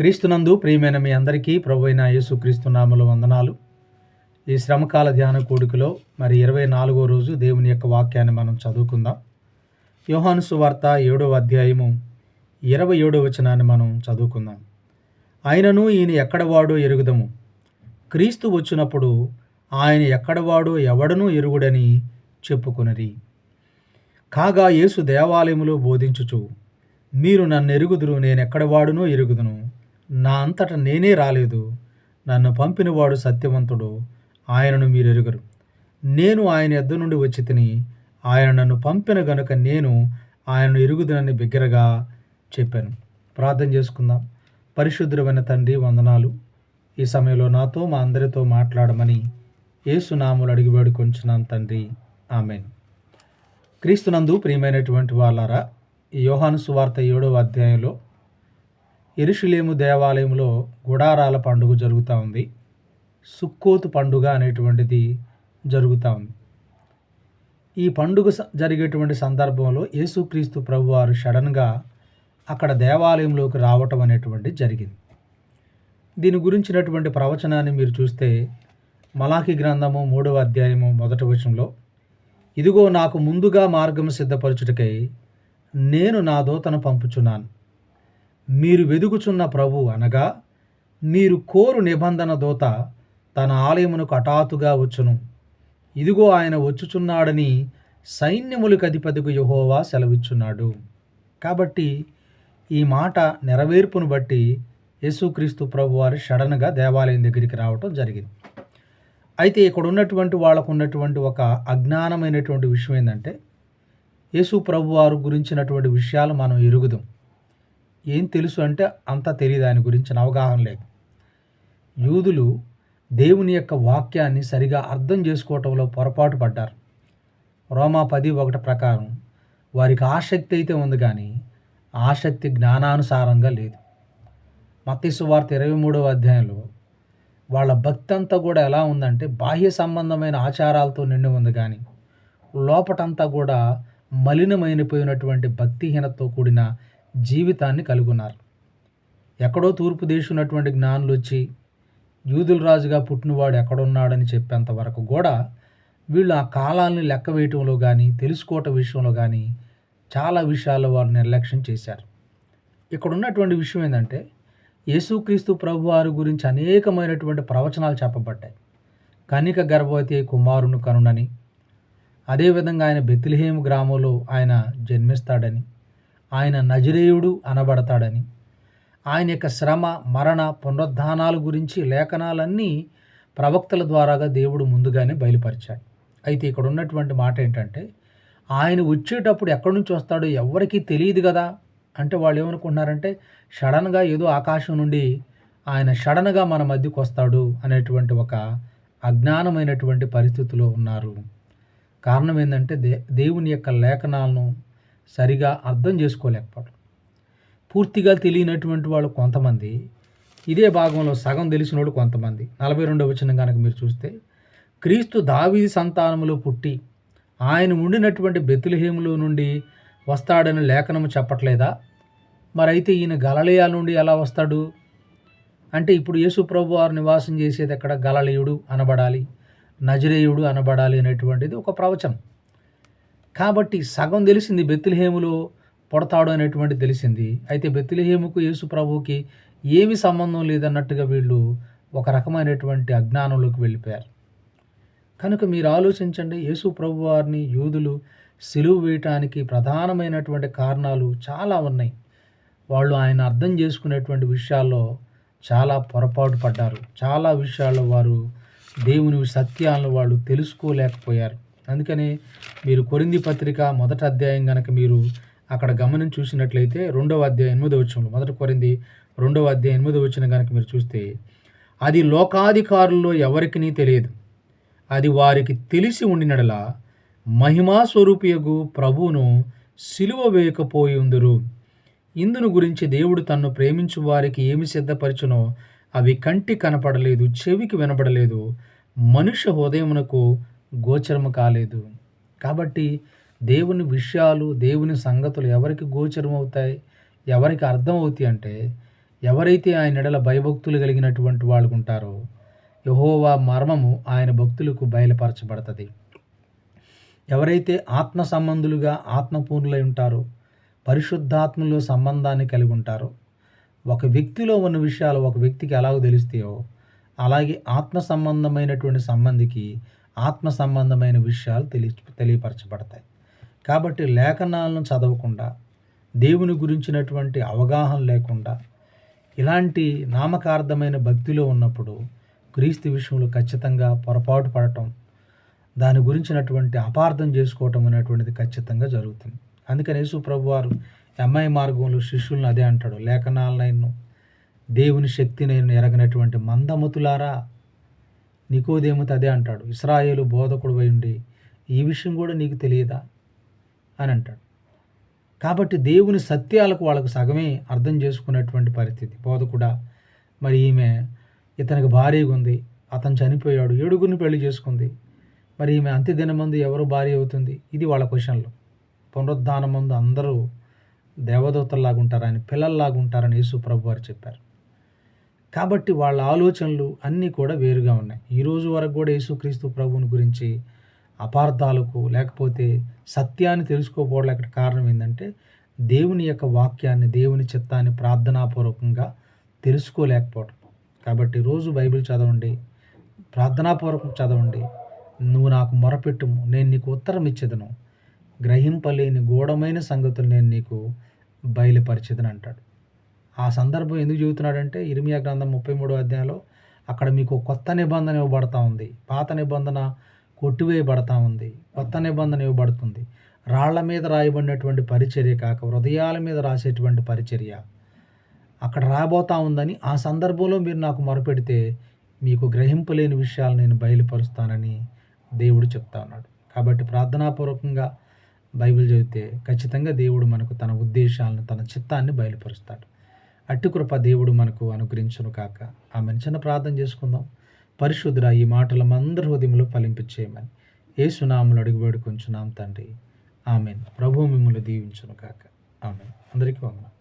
క్రీస్తునందు ప్రియమైన మీ అందరికీ ప్రభువైన యేసుక్రీస్తు నామములో వందనాలు. ఈ శ్రమకాల ధ్యాన కూడికలో మరి 24వ రోజు దేవుని యొక్క వాక్యాన్ని మనం చదువుకుందాం. యోహాను సువార్త 7వ అధ్యాయము 27వ వచనాన్ని మనం చదువుకుందాం. ఆయనను ఈయన ఎక్కడవాడో ఎరుగుదము, క్రీస్తు వచ్చినప్పుడు ఆయన ఎక్కడవాడో ఎవడనూ ఎరుగుడని చెప్పుకొనిరి. కాగా యేసు దేవాలయములో బోధించుచు, మీరు నన్నెరుగుదురు, నేనెక్కడవాడునో ఎరుగుదును, నా అంతట నేనే రాలేదు, నన్ను పంపినవాడు సత్యవంతుడు, ఆయనను మీరెరుగరు. నేను ఆయన యొద్ద నుండి వచ్చి తిని, ఆయన నన్ను పంపిన గనుక నేను ఆయనను ఎరుగుదునని బిగ్గరగా చెప్పాను. ప్రార్థన చేసుకుందాం. పరిశుద్ధమైన తండ్రి, వందనాలు. ఈ సమయంలో నాతో మా అందరితో మాట్లాడమని యేసు నామములో అడిగి వేడుకొంచున్నాను తండ్రి, ఆమేన్. క్రీస్తునందు ప్రియమైనటువంటి వాళ్ళారా, ఈ యోహాను సువార్త 7వ అధ్యాయంలో యెరూషలేము దేవాలయంలో గుడారాల పండుగ జరుగుతూ ఉంది. సుక్కోతు పండుగ అనేటువంటిది జరుగుతూ ఉంది. ఈ పండుగ జరిగేటువంటి సందర్భంలో యేసుక్రీస్తు ప్రభువారు సడన్గా అక్కడ దేవాలయంలోకి రావటం అనేటువంటి జరిగింది. దీని గురించినటువంటి ప్రవచనాన్ని మీరు చూస్తే మలాకి గ్రంథము 3వ అధ్యాయము 1వ వచనంలో, ఇదిగో నాకు ముందుగా మార్గము సిద్ధపరచుటకై నేను నా దూతను పంపుచున్నాను, మీరు వెదుగుచున్న ప్రభు అనగా మీరు కోరు నిబంధన దూత తన ఆలయమునకు హఠాత్తుగా వచ్చును, ఇదిగో ఆయన వచ్చుచున్నాడని సైన్యములకు అధిపతికి యెహోవా సెలవిచ్చున్నాడు. కాబట్టి ఈ మాట నెరవేర్పును బట్టి యేసుక్రీస్తు ప్రభువారు సడన్గా దేవాలయం దగ్గరికి రావటం జరిగింది. అయితే ఇక్కడ ఉన్నటువంటి వాళ్ళకు ఉన్నటువంటి ఒక అజ్ఞానమైనటువంటి విషయం ఏంటంటే, యేసు ప్రభువారు గురించినటువంటి విషయాలు మనం ఎరుగుదాం. ఏం తెలుసు అంటే అంత తెలియదు, ఆయన గురించిన అవగాహన లేదు. యూదులు దేవుని యొక్క వాక్యాన్ని సరిగా అర్థం చేసుకోవటంలో పొరపాటు పడ్డారు. రోమా 10:1 ప్రకారం వారికి ఆసక్తి అయితే ఉంది, కానీ ఆసక్తి జ్ఞానానుసారంగా లేదు. మత్తయి సువార్త 23వ అధ్యాయంలో వాళ్ళ భక్తి అంతా కూడా ఎలా ఉందంటే బాహ్య సంబంధమైన ఆచారాలతో నిండి ఉంది, కానీ లోపటంతా కూడా మలినమైపోయినటువంటి భక్తిహీనతతో కూడిన జీవితాన్ని కలిగి ఉన్నారు. ఎక్కడో తూర్పు దేశం ఉన్నటువంటి జ్ఞానులు వచ్చి యూదుల రాజుగా పుట్టినవాడు ఎక్కడున్నాడని చెప్పేంత వరకు కూడా వీళ్ళు ఆ కాలాన్ని లెక్క వేయటంలో కానీ తెలుసుకోవటం విషయంలో కానీ చాలా విషయాల్లో వారు నిర్లక్ష్యం చేశారు. ఇక్కడ ఉన్నటువంటి విషయం ఏంటంటే, యేసుక్రీస్తు ప్రభువారి గురించి అనేకమైనటువంటి ప్రవచనాలు చెప్పబడ్డాయి. కన్యక గర్భవతి కుమారుని కనునని, అదేవిధంగా ఆయన బెత్లెహేము గ్రామంలో ఆయన జన్మిస్తాడని, ఆయన నజరేయుడు అనబడతాడని, ఆయన యొక్క శ్రమ, మరణ, పునరుద్ధానాల గురించి లేఖనాలన్నీ ప్రవక్తల ద్వారాగా దేవుడు ముందుగానే బయలుపరిచాడు. అయితే ఇక్కడ ఉన్నటువంటి మాట ఏంటంటే, ఆయన వచ్చేటప్పుడు ఎక్కడి నుంచి వస్తాడో ఎవరికీ తెలియదు కదా అంటే వాళ్ళు ఏమనుకుంటున్నారంటే, సడన్గా ఏదో ఆకాశం నుండి ఆయన సడన్గా మన మధ్యకు వస్తాడు అనేటువంటి ఒక అజ్ఞానమైనటువంటి పరిస్థితిలో ఉన్నారు. కారణం ఏంటంటే దేవుని యొక్క లేఖనాలను సరిగా అర్థం చేసుకోలేకపోవడం. పూర్తిగా తెలియనటువంటి వాళ్ళు కొంతమంది, ఇదే భాగంలో సగం తెలిసిన వాళ్ళు కొంతమంది. 42వ వచనం కనుక మీరు చూస్తే, క్రీస్తు దావీదు సంతానములో పుట్టి ఆయన ఉండినటువంటి బెత్లెహేములో నుండి వస్తాడని లేఖనము చెప్పట్లేదా? మరైతే ఈయన గలిలయ నుండి ఎలా వస్తాడు అంటే, ఇప్పుడు యేసు ప్రభు వారు నివాసం చేసేది ఎక్కడ? గలిలయుడు అనబడాలి, నజరేయుడు అనబడాలి అనేటువంటిది ఒక ప్రవచనం. కాబట్టి సగం తెలిసింది బెత్లెహేములో పుడతాడు అనేటువంటి తెలిసింది. అయితే బెత్లెహేముకు యేసు ప్రభువుకి ఏమి సంబంధం లేదన్నట్టుగా వీళ్ళు ఒక రకమైనటువంటి అజ్ఞానంలోకి వెళ్ళిపోయారు. కనుక మీరు ఆలోచించండి, యేసు ప్రభు వారిని యూదులు సిలువ వేయటానికి ప్రధానమైనటువంటి కారణాలు చాలా ఉన్నాయి. వాళ్ళు ఆయన అర్థం చేసుకునేటువంటి విషయాల్లో చాలా పొరపాటు పడ్డారు. చాలా విషయాల్లో వారు దేవుని సత్యాలను వాళ్ళు తెలుసుకోలేకపోయారు. అందుకని మీరు కొరింథీ పత్రిక 1వ అధ్యాయం కనుక మీరు అక్కడ గమనించి చూసినట్లయితే 2వ అధ్యాయం 8వ వచనంలో, 1 కొరింథీ 2వ అధ్యాయం 8వ వచనం కనుక మీరు చూస్తే, అది లోకాధికారుల్లో ఎవరికీ తెలియదు, అది వారికి తెలిసి ఉండినడలా మహిమా స్వరూపియగు ప్రభువును సిలువ వేయకపోయి ఉందురు. ఇందును గురించి దేవుడు తన్ను ప్రేమించు వారికి ఏమి సిద్ధపరచునో అవి కంటి కనపడలేదు, చెవికి వినపడలేదు, మనుష్య హృదయమునకు గోచరము కాలేదు. కాబట్టి దేవుని విషయాలు, దేవుని సంగతులు ఎవరికి గోచరం అవుతాయి, ఎవరికి అర్థం అవుతాయి అంటే ఎవరైతే ఆయన ఎడల భయభక్తులు కలిగినటువంటి వాళ్ళు ఉంటారో యెహోవా మర్మము ఆయన భక్తులకు బయలుపరచబడుతుంది. ఎవరైతే ఆత్మ సంబంధులుగా ఆత్మపూర్ణులై ఉంటారో, పరిశుద్ధాత్మలో సంబంధాన్ని కలిగి ఉంటారో, ఒక వ్యక్తిలో ఉన్న విషయాలు ఒక వ్యక్తికి ఎలాగో తెలుస్తాయో అలాగే ఆత్మ సంబంధమైనటువంటి సంబంధికి ఆత్మ సంబంధమైన విషయాలు తెలియపరచబడతాయి. కాబట్టి లేఖనాలను చదవకుండా, దేవుని గురించినటువంటి అవగాహన లేకుండా, ఇలాంటి నామకార్థమైన భక్తిలో ఉన్నప్పుడు క్రీస్తు విషయంలో ఖచ్చితంగా పొరపాటు పడటం, దాని గురించినటువంటి అపార్థం చేసుకోవటం అనేటువంటిది ఖచ్చితంగా జరుగుతుంది. అందుకని యేసు ప్రభువారు ఎమ్ఐ మార్గంలో శిష్యులను అదే అంటాడు, లేఖనాలనైను దేవుని శక్తినైను ఎరగనటువంటి మందమతులారా, నికోదేముతో అదే అంటాడు, ఇశ్రాయేలు బోధకుడు ఉండి ఈ విషయం కూడా నీకు తెలియదా అని అంటాడు. కాబట్టి దేవుని సత్యాలకు వాళ్ళకు సగమే అర్థం చేసుకున్నటువంటి పరిస్థితి. బోధకుడా, మరి ఈమె ఇతనికి భార్యగా ఉంది, అతను చనిపోయాడు, 7గురిని పెళ్లి చేసుకుంది, మరి ఈమె అంత్యదినమందు ఎవరు భార్య అవుతుంది? ఇది వాళ్ళ క్వశ్చన్లు. పునరుద్ధానం ముందు అందరూ దేవదూతల్లాగా ఉంటారని, పిల్లల్లాగా ఉంటారని యేసు ప్రభు వారు చెప్పారు. కాబట్టి వాళ్ళ ఆలోచనలు అన్నీ కూడా వేరుగా ఉన్నాయి. ఈరోజు వరకు కూడా యేసుక్రీస్తు ప్రభువుని గురించి అపార్థాలకు లేకపోతే సత్యాన్ని తెలుసుకోకపోవడానికి కారణం ఏంటంటే దేవుని యొక్క వాక్యాన్ని, దేవుని చిత్తాన్ని ప్రార్థనాపూర్వకంగా తెలుసుకోలేకపోవడం. కాబట్టి రోజు బైబిల్ చదవండి, ప్రార్థనాపూర్వకం చదవండి. నువ్వు నాకు మొరపెట్టుము, నేను నీకు ఉత్తరం ఇచ్చేదను, గ్రహింపలేని గూఢమైన సంగతులు నేను నీకు బయలుపరిచేదని అంటాడు. ఆ సందర్భం ఎందుకు చెబుతున్నాడంటే ఇర్మియా గ్రంథం 33వ అధ్యాయంలో అక్కడ మీకు కొత్త నిబంధన ఇవ్వబడతా ఉంది, పాత నిబంధన కొట్టివేయబడతా ఉంది, కొత్త నిబంధన ఇవ్వబడుతుంది. రాళ్ల మీద రాయబడినటువంటి పరిచర్య కాక హృదయాల మీద రాసేటువంటి పరిచర్య అక్కడ రాబోతా ఉందని, ఆ సందర్భంలో మీరు నాకు మొరపెడితే మీకు గ్రహింపలేని విషయాలు నేను బయలుపరుస్తానని దేవుడు చెప్తా ఉన్నాడు. కాబట్టి ప్రార్థనాపూర్వకంగా బైబిల్ చదివితే ఖచ్చితంగా దేవుడు మనకు తన ఉద్దేశాలను, తన చిత్తాన్ని బయలుపరుస్తాడు. అట్టి కృప దేవుడు మనకు అనుగ్రహించును కాక. ఆమె చిన్న ప్రార్థన చేసుకుందాం. పరిశుద్ధుడా, ఈ మాటలు మందరి హృదయంలో ఫలింపచేయమని యేసు నామములో అడిగి వేడుకొంచున్నాం తండ్రి, ఆమెన్. ప్రభువు మిమ్మల్ని దీవించును కాక. ఆమెన్. అందరికీ వందనాలు.